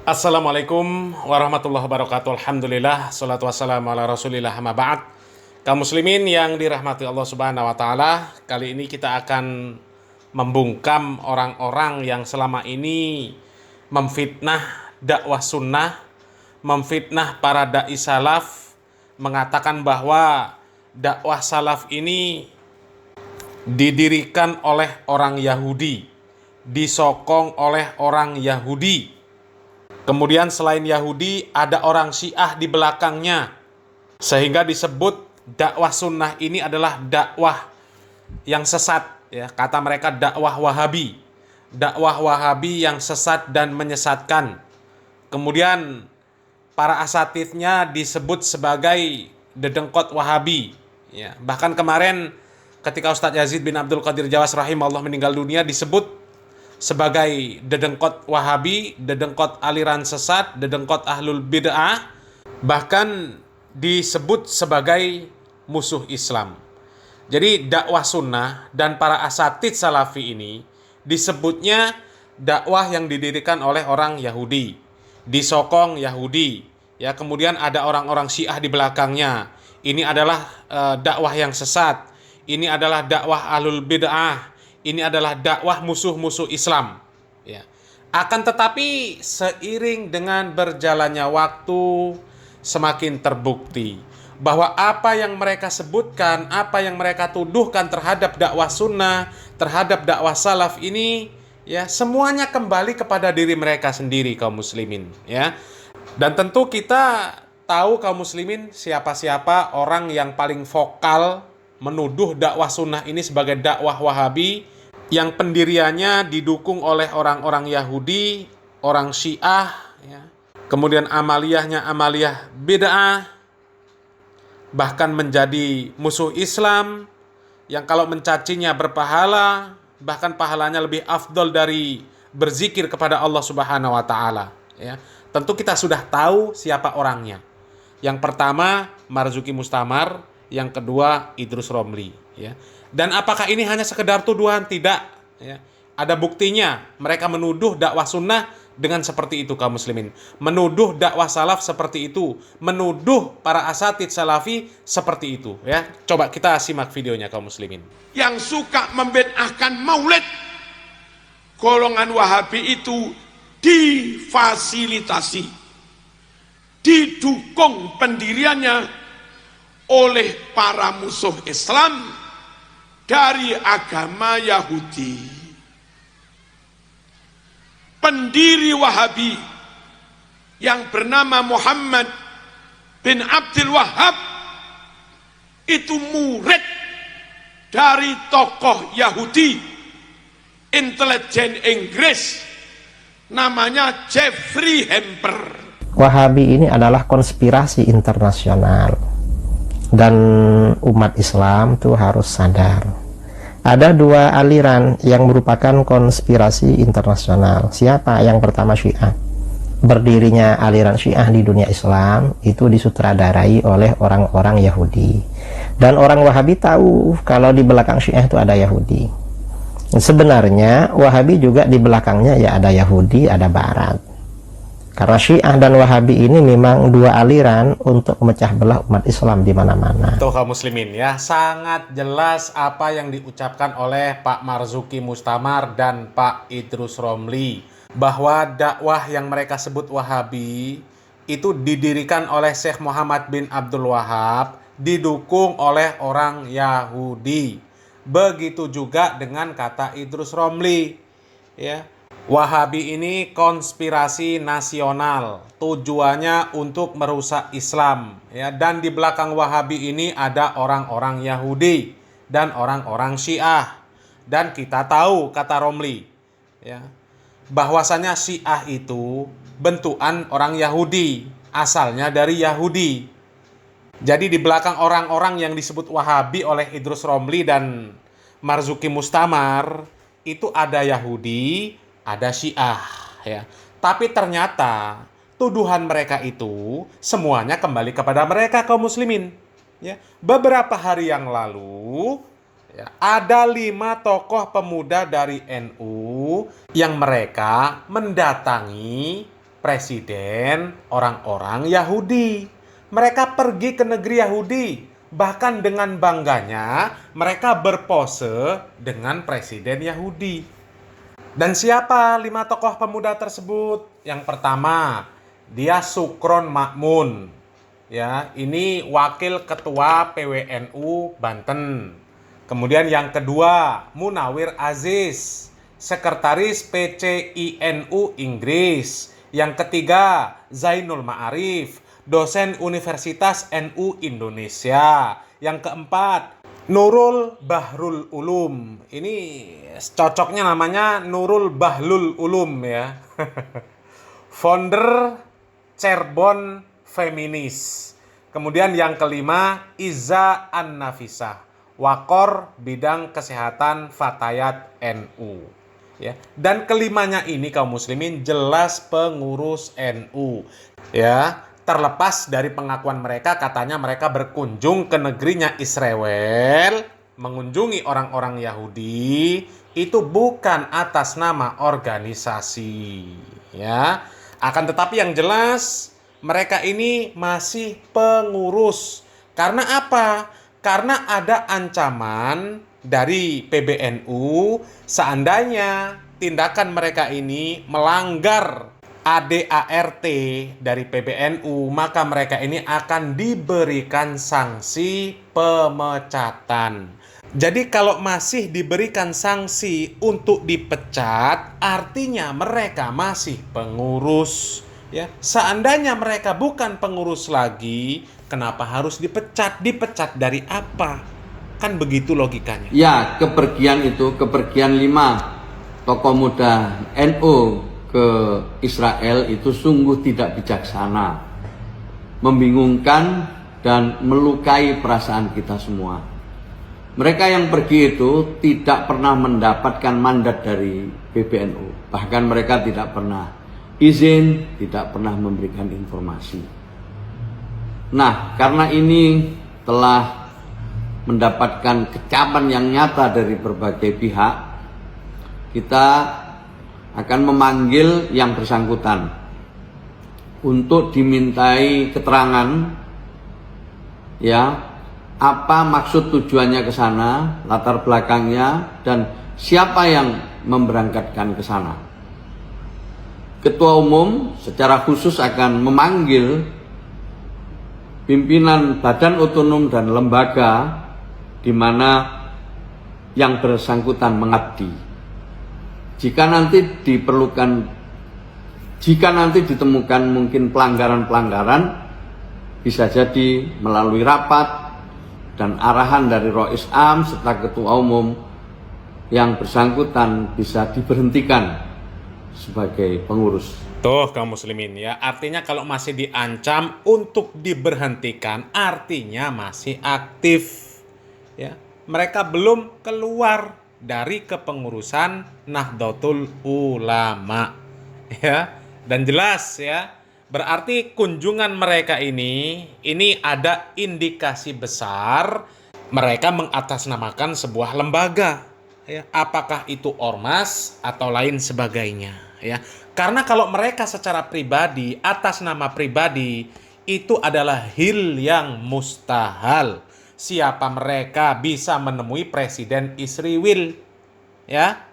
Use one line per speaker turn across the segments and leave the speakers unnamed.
Assalamualaikum warahmatullahi wabarakatuh. Alhamdulillah, salatu wassalamu ala rasulillah, amma ba'd. Kaum muslimin yang dirahmati Allah subhanahu wa ta'ala, kali ini kita akan membungkam orang-orang yang selama ini memfitnah dakwah sunnah, memfitnah para da'i salaf, mengatakan bahwa dakwah salaf ini didirikan oleh orang Yahudi, disokong oleh orang Yahudi. Kemudian selain Yahudi ada orang Syiah di belakangnya. Sehingga disebut dakwah sunnah ini adalah dakwah yang sesat, ya. Kata mereka dakwah Wahabi. Dakwah Wahabi yang sesat dan menyesatkan. Kemudian para asatidnya disebut sebagai dedengkot Wahabi, ya. Bahkan kemarin ketika Ustadz Yazid bin Abdul Qadir Jawas rahimahullah meninggal dunia disebut sebagai dedengkot Wahabi, dedengkot aliran sesat, dedengkot ahlul bid'ah, bahkan disebut sebagai musuh Islam. Jadi dakwah sunnah dan para asatid salafi ini disebutnya dakwah yang didirikan oleh orang Yahudi, disokong Yahudi, ya. Kemudian ada orang-orang Syiah di belakangnya. Ini adalah dakwah yang sesat. Ini adalah dakwah ahlul bid'ah. Ini adalah dakwah musuh-musuh Islam, ya. Akan tetapi seiring dengan berjalannya waktu semakin terbukti bahwa apa yang mereka sebutkan, apa yang mereka tuduhkan terhadap dakwah sunnah, terhadap dakwah salaf ini, ya, semuanya kembali kepada diri mereka sendiri, kaum muslimin, ya. Dan tentu kita tahu, kaum muslimin, siapa-siapa orang yang paling vokal menuduh dakwah sunnah ini sebagai dakwah Wahabi yang pendiriannya didukung oleh orang-orang Yahudi, orang Syiah, ya. Kemudian amaliyahnya amaliyah bid'ah, bahkan menjadi musuh Islam, yang kalau mencacinya berpahala, bahkan pahalanya lebih afdol dari berzikir kepada Allah Subhanahu wa taala, ya. Tentu kita sudah tahu siapa orangnya. Yang pertama Marzuki Mustamar, yang kedua Idrus Romli, ya. Dan apakah ini hanya sekedar tuduhan? Tidak, ya. Ada buktinya. Mereka menuduh dakwah sunnah dengan seperti itu, kaum muslimin. Menuduh dakwah salaf seperti itu. Menuduh para asatid salafi seperti itu, ya. Coba kita simak videonya, kaum muslimin.
Yang suka membid'ahkan maulid, golongan Wahabi itu difasilitasi, didukung pendiriannya oleh para musuh Islam dari agama Yahudi. Pendiri Wahabi yang bernama Muhammad bin Abdul Wahab itu murid dari tokoh Yahudi intelijen Inggris namanya Jeffrey Hamper.
Wahabi ini adalah konspirasi internasional, dan umat Islam tuh harus sadar ada dua aliran yang merupakan konspirasi internasional. Siapa? Yang pertama Syiah. Berdirinya aliran Syiah di dunia Islam itu disutradarai oleh orang-orang Yahudi, dan orang Wahabi tahu kalau di belakang Syiah itu ada Yahudi. Sebenarnya Wahabi juga di belakangnya ya ada Yahudi, ada Barat. Karena Syiah dan Wahabi ini memang dua aliran untuk memecah belah umat Islam di mana-mana.
Tuh, kaum muslimin, ya, sangat jelas apa yang diucapkan oleh Pak Marzuki Mustamar dan Pak Idrus Romli, bahwa dakwah yang mereka sebut Wahabi itu didirikan oleh Syekh Muhammad bin Abdul Wahab, didukung oleh orang Yahudi. Begitu juga dengan kata Idrus Romli, ya. Wahabi ini konspirasi nasional, tujuannya untuk merusak Islam, ya. Dan di belakang Wahabi ini ada orang-orang Yahudi dan orang-orang Syiah. Dan kita tahu, kata Romli, ya, bahwasanya Syiah itu bentukan orang Yahudi, asalnya dari Yahudi. Jadi di belakang orang-orang yang disebut Wahabi oleh Idrus Romli dan Marzuki Mustamar itu ada Yahudi, ada Syiah, ya. Tapi ternyata tuduhan mereka itu semuanya kembali kepada mereka, kaum muslimin, ya. Beberapa hari yang lalu, ya, ada 5 tokoh pemuda dari NU yang mereka mendatangi presiden orang-orang Yahudi. Mereka pergi ke negeri Yahudi. Bahkan dengan bangganya mereka berpose dengan presiden Yahudi. Dan siapa 5 tokoh pemuda tersebut? Yang pertama, dia Sukron Makmun. Ya, ini wakil ketua PWNU Banten. Kemudian yang kedua, Munawir Aziz, sekretaris PCINU Inggris. Yang ketiga, Zainul Ma'arif, dosen Universitas NU Indonesia. Yang keempat, Nurul Bahrul Ulum. Ini cocoknya namanya Nurul Bahlul Ulum ya. Founder Cerbon Feminis. Kemudian yang kelima, Iza An-Nafisah, wakor bidang kesehatan Fatayat NU. Ya. Dan kelimanya ini kaum muslimin jelas pengurus NU. Ya. Terlepas dari pengakuan mereka, katanya mereka berkunjung ke negerinya Israel, mengunjungi orang-orang Yahudi, itu bukan atas nama organisasi. Ya. Akan tetapi yang jelas, mereka ini masih pengurus. Karena apa? Karena ada ancaman dari PBNU, seandainya tindakan mereka ini melanggar ADART dari PBNU, maka mereka ini akan diberikan sanksi pemecatan. Jadi kalau masih diberikan sanksi untuk dipecat, artinya mereka masih pengurus. Ya, seandainya mereka bukan pengurus lagi, kenapa harus dipecat? Dipecat dari apa? Kan begitu logikanya.
Ya, kepergian 5 tokoh muda NU ke Israel itu sungguh tidak bijaksana, membingungkan dan melukai perasaan kita semua. Mereka yang pergi itu tidak pernah mendapatkan mandat dari PBNU, bahkan mereka tidak pernah izin, tidak pernah memberikan informasi. Nah, karena ini telah mendapatkan kecaman yang nyata dari berbagai pihak, kita akan memanggil yang bersangkutan untuk dimintai keterangan, ya, apa maksud tujuannya ke sana, latar belakangnya, dan siapa yang memberangkatkan ke sana. Ketua Umum secara khusus akan memanggil pimpinan badan otonom dan lembaga di mana yang bersangkutan mengabdi. Jika nanti ditemukan mungkin pelanggaran-pelanggaran, bisa jadi melalui rapat dan arahan dari Rois Am serta Ketua Umum, yang bersangkutan bisa diberhentikan sebagai pengurus.
Tuh kaum muslimin ya, artinya kalau masih diancam untuk diberhentikan, artinya masih aktif. Ya, mereka belum keluar dari kepengurusan Nahdlatul Ulama. Ya, dan jelas ya, berarti kunjungan mereka ini ada indikasi besar mereka mengatasnamakan sebuah lembaga. Ya, apakah itu ormas atau lain sebagainya. Ya, karena kalau mereka secara pribadi, atas nama pribadi, itu adalah hil yang mustahil. Siapa mereka bisa menemui Presiden Israel? Ya.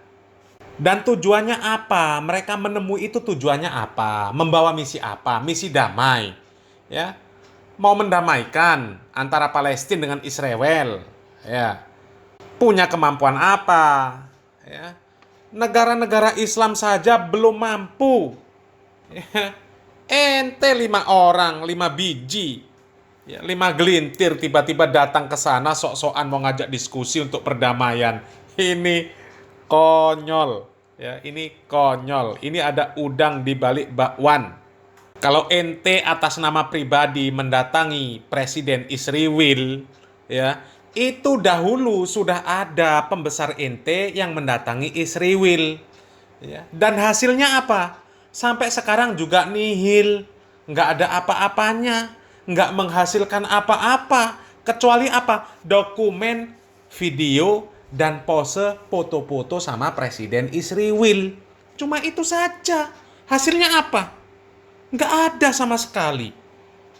Dan tujuannya apa? Mereka menemui itu tujuannya apa? Membawa misi apa? Misi damai. Ya. Mau mendamaikan antara Palestina dengan Israel. Ya. Punya kemampuan apa? Ya. Negara-negara Islam saja belum mampu. Ya. Ente 5 orang, 5 biji. Ya, 5 gelintir tiba-tiba datang ke sana sok-sokan mau ngajak diskusi untuk perdamaian. Ini konyol. Ya, ini konyol. Ini ada udang di balik bakwan. Kalau ente atas nama pribadi mendatangi Presiden Israel, ya, itu dahulu sudah ada pembesar ente yang mendatangi Israel. Ya, dan hasilnya apa? Sampai sekarang juga nihil. Nggak ada apa-apanya. Nggak menghasilkan apa-apa, kecuali apa? Dokumen, video, dan pose foto-foto sama Presiden Israel. Cuma itu saja. Hasilnya apa? Nggak ada sama sekali.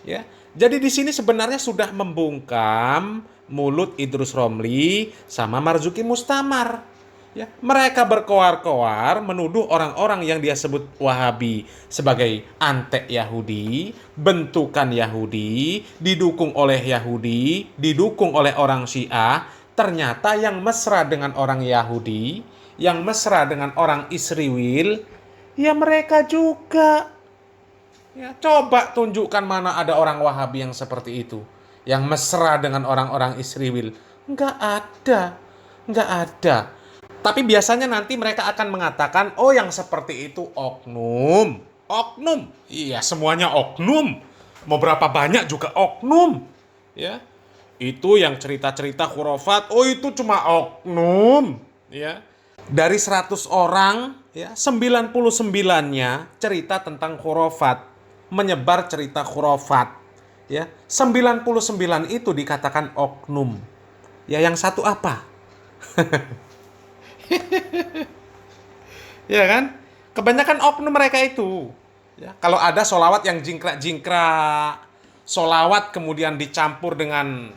Ya, jadi di sini sebenarnya sudah membungkam mulut Idrus Romli sama Marzuki Mustamar. Ya, mereka berkoar-koar menuduh orang-orang yang dia sebut Wahabi sebagai antek Yahudi, bentukan Yahudi, didukung oleh Yahudi, didukung oleh orang Syiah. Ternyata yang mesra dengan orang Yahudi, yang mesra dengan orang Israel, ya mereka juga. Ya, coba tunjukkan mana ada orang Wahabi yang seperti itu, yang mesra dengan orang-orang Israel. Nggak ada, nggak ada. Tapi biasanya nanti mereka akan mengatakan, oh yang seperti itu oknum. Oknum. Iya, semuanya oknum. Mau berapa banyak juga oknum. Ya. Itu yang cerita-cerita khurafat, oh itu cuma oknum. Ya. Dari 100 orang, ya, 99-nya cerita tentang khurafat. Menyebar cerita khurafat. Ya. 99 itu dikatakan oknum. Ya, yang satu apa? Ya kan? Kebanyakan oknum mereka itu. Ya, kalau ada solawat yang jingkrak-jingkrak, solawat kemudian dicampur dengan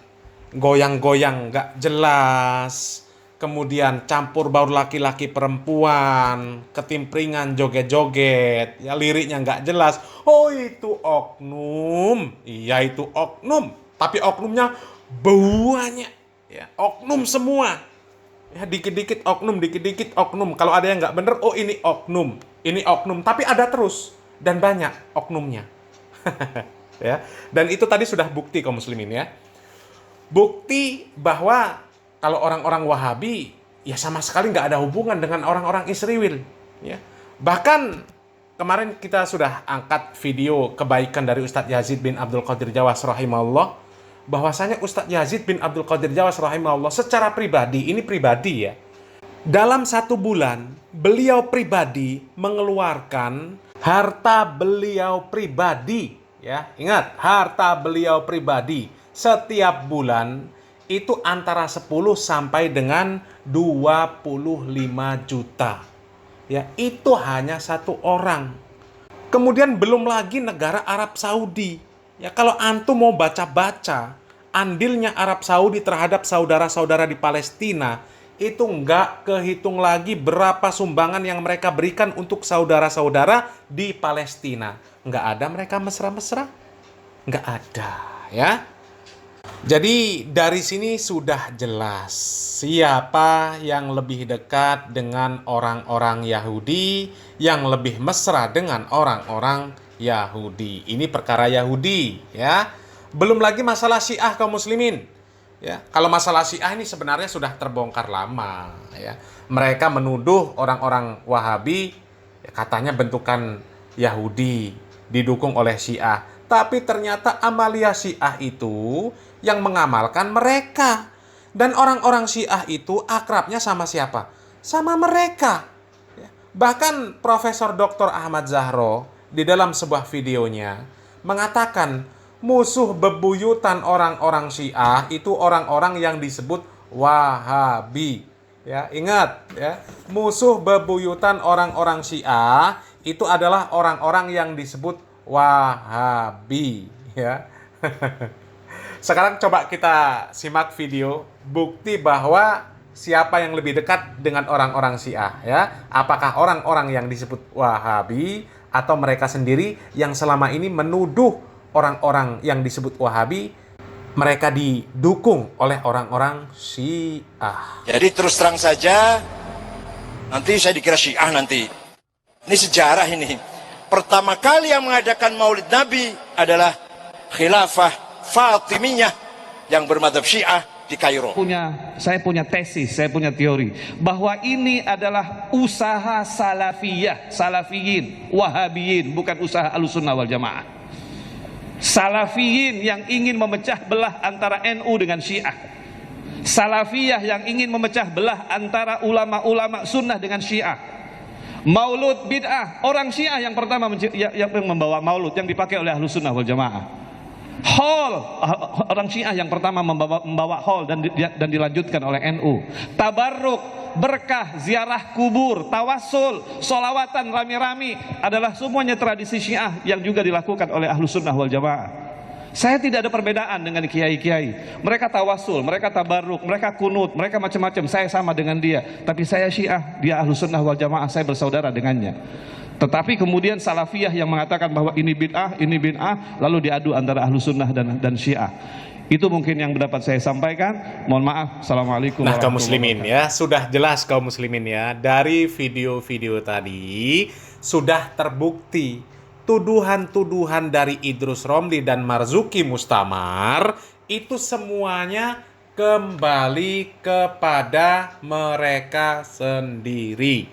goyang-goyang nggak jelas, kemudian campur baur laki-laki perempuan, ketimpringan joget-joget, ya liriknya nggak jelas. Oh itu oknum, iya itu oknum. Tapi oknumnya banyak, ya oknum semua. Ya, dikit-dikit oknum. Kalau ada yang nggak bener, oh ini oknum. Tapi ada terus dan banyak oknumnya. Ya, dan itu tadi sudah bukti kaum muslimin ya. Bukti bahwa kalau orang-orang Wahabi ya sama sekali nggak ada hubungan dengan orang-orang Israel. Ya, bahkan kemarin kita sudah angkat video kebaikan dari Ustadz Yazid bin Abdul Qadir Jawas rahimahullah. Bahwasanya Ustadz Yazid bin Abdul Qadir Jawas rahimahullah secara pribadi, ini pribadi ya, dalam 1 bulan beliau pribadi mengeluarkan harta beliau pribadi, ya ingat, harta beliau pribadi setiap bulan itu antara 10 sampai dengan 25 juta, ya itu hanya 1 orang. Kemudian belum lagi negara Arab Saudi. Ya kalau antum mau baca-baca andilnya Arab Saudi terhadap saudara-saudara di Palestina, itu nggak kehitung lagi berapa sumbangan yang mereka berikan untuk saudara-saudara di Palestina. Nggak ada mereka mesra-mesra. Nggak ada, ya. Jadi dari sini sudah jelas siapa yang lebih dekat dengan orang-orang Yahudi, yang lebih mesra dengan orang-orang Yahudi. Ini perkara Yahudi, ya. Belum lagi masalah Syiah kaum muslimin. Ya, kalau masalah Syiah ini sebenarnya sudah terbongkar lama, ya. Mereka menuduh orang-orang Wahabi ya, katanya bentukan Yahudi, didukung oleh Syiah. Tapi ternyata amalia Syiah itu yang mengamalkan mereka. Dan orang-orang Syiah itu akrabnya sama siapa? Sama mereka. Ya. Bahkan Profesor Dr. Ahmad Zahro di dalam sebuah videonya mengatakan musuh bebuyutan orang-orang Syiah itu orang-orang yang disebut Wahabi. Ya, ingat ya, musuh bebuyutan orang-orang Syiah itu adalah orang-orang yang disebut Wahabi, ya. Sekarang coba kita simak video bukti bahwa siapa yang lebih dekat dengan orang-orang Syiah, ya. Apakah orang-orang yang disebut Wahabi atau mereka sendiri yang selama ini menuduh orang-orang yang disebut Wahabi mereka didukung oleh orang-orang Syiah.
Jadi terus terang saja, nanti saya dikira Syiah nanti. Ini sejarah ini. Pertama kali yang mengadakan Maulid Nabi adalah Khilafah Fatimiyah yang bermadzhab Syiah di Kairo.
Saya punya tesis, saya punya teori bahwa ini adalah usaha salafiyah, salafiyin, wahabiyin, bukan usaha Ahlussunnah wal Jamaah. Salafiyin yang ingin memecah belah antara NU dengan Syiah. Salafiyah yang ingin memecah belah antara ulama-ulama sunnah dengan Syiah. Maulud bid'ah, orang Syiah yang pertama yang membawa maulud yang dipakai oleh Ahlussunnah wal Jamaah. Hall, orang Syiah yang pertama membawa hall dan dilanjutkan oleh NU. Tabarruk, berkah, ziarah kubur, tawasul, solawatan rami-rami adalah semuanya tradisi Syiah yang juga dilakukan oleh Ahlus Sunnah wal Jamaah. Saya tidak ada perbedaan dengan kiai-kiai. Mereka tawasul, mereka tabarruk, mereka kunut, mereka macam-macam. Saya sama dengan dia. Tapi saya Syiah, dia Ahlus Sunnah wal Jamaah, saya bersaudara dengannya. Tetapi kemudian Salafiyah yang mengatakan bahwa ini bid'ah, lalu diadu antara Ahlus Sunnah dan Syiah. Itu mungkin yang dapat saya sampaikan. Mohon maaf. Assalamualaikum
Nah, kaum
warahmatullahi
muslimin ya, sudah jelas kaum muslimin ya, dari video-video tadi sudah terbukti tuduhan-tuduhan dari Idrus Romli dan Marzuki Mustamar itu semuanya kembali kepada mereka sendiri.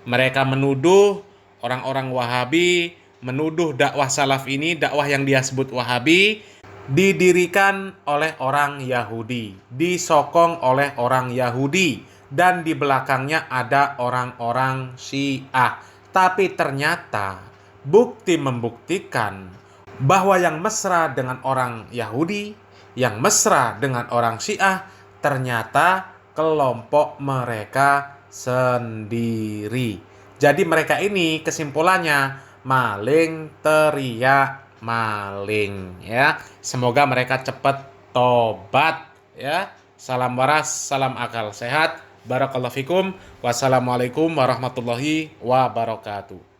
Mereka menuduh orang-orang Wahabi, menuduh dakwah salaf ini, dakwah yang dia sebut Wahabi, didirikan oleh orang Yahudi, disokong oleh orang Yahudi, dan di belakangnya ada orang-orang Syiah. Tapi ternyata bukti membuktikan bahwa yang mesra dengan orang Yahudi, yang mesra dengan orang Syiah, ternyata kelompok mereka sendiri. Jadi mereka ini kesimpulannya maling teriak maling ya. Semoga mereka cepat tobat ya. Salam waras, salam akal sehat. Barakallahu fikum. Wassalamualaikum warahmatullahi wabarakatuh.